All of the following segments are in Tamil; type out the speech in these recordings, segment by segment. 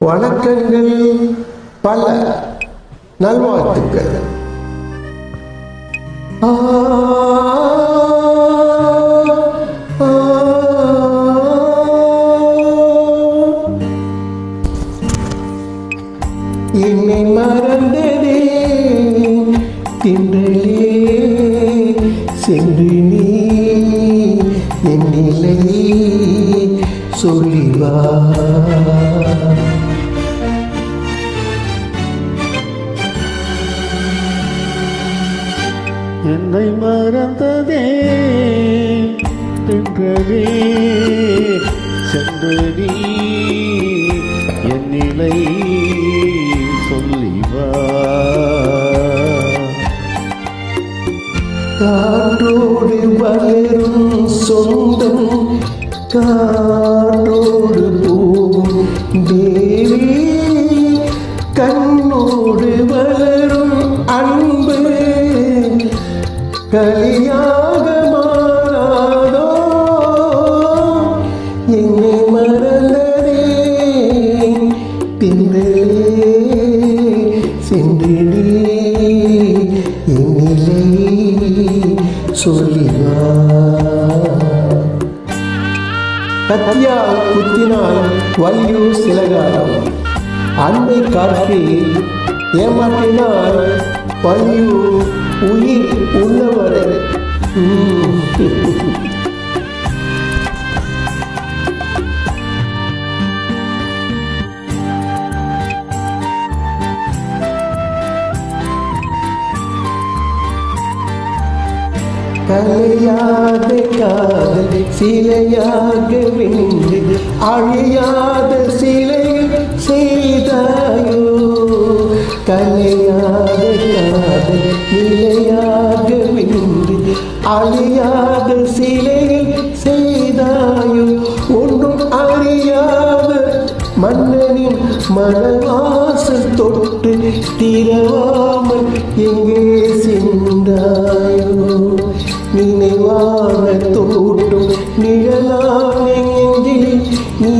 வணக்கங்கள், பல நல்வாழ்த்துக்கள். என்னை மறந்ததே தின்றலே சென்று நீ என் நிலை சொல்லிவா. என்னை மறந்ததே தின்றலே சென்று நீ என் நிலை சொல்லிவா. காற்றோடு வளரும் சொந்தம் காற்றோடு போகும் தேவி, கண்ணோடு வளரும் அன்பு கலியாக மாறாதோ. என்னை மறந்ததே தின்றலே சென்றிடே என் நிலை சொல்லிவா. கத்தியால் குத்தினால் வலியும் சிலகாலம், அன்பை காட்டி ஏமாற்றினால் பலியும் உயிர் உள்ளவரை. கலையாத காதல் சிலையாக வென்று அழியாத சிலைகள் செய்தாயோ. கலையாத காதல் நிலையாக வென்று அழியாத சிலைகள் செய்தாயோ. ஒன்றும் அறியாத மன்னனின் மனவாசல் தொட்டு திரவாமல் எங்கே சென்றாயோ. நினைவான தோட்டும் நிழலான எங்கில் நீ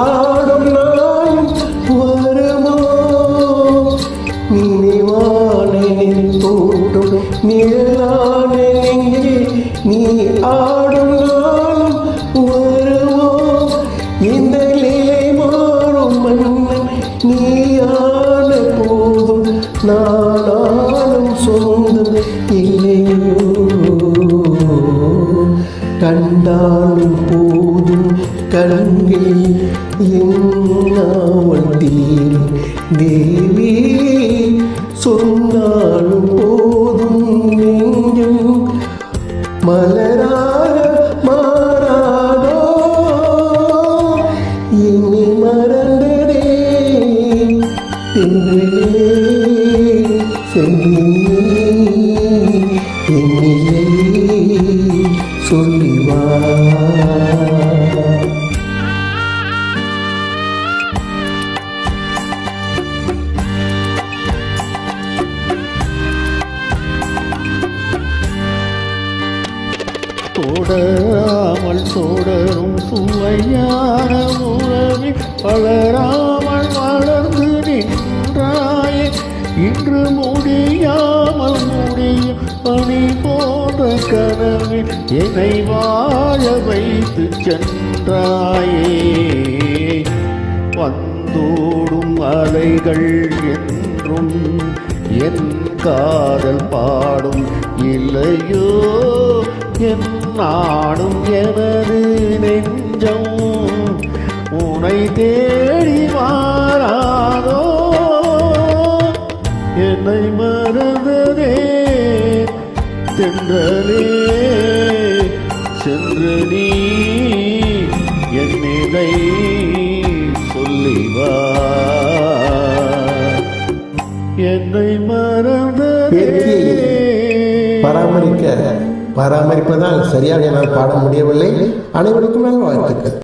ஆடும் நாளும் வருமோ. நினைவான தோட்டும் நிழலான எங்கில் நீ ஆடும் நாளும் வருமோ. இந்த நிலை மாறும் மன்னன் நீயான போதும் நானும் சொந்தம் இல்லையோ. கண்டாலும் போதும் கண்கள் என்னாவல் தீரும் தேவி, சொன்னாலும் போதும் நெஞ்சும் மலராக மாறாதோ. என்னை மறந்ததே தின்றலே சென்று என் நிலை சொல்லிவா. தொடராமல் தொடரும் சுவையான உறவில் வளராமல் வளர்ந்து நின்றாயே. இன்று முடியாமல் முடியும் பணி போன்ற கனவில் என்னை வாழ வைத்து சென்றாயே. வந்தோடும் அலைகள் என்றும் என் காதல் பாடும் இல்லையோ. என் நாடும் எனது நெஞ்சம் உனை தேடி மாறாதோ. என்னை மறந்ததே தென்றலே சென்று நீ என் நிலை சொல்லிவா. என்னை மறந்ததே. பராமரிப்பதால் சரியாக என்னால் பாட முடியவில்லை. அனைவருக்கும் நல்வாழ்த்துக்கள்.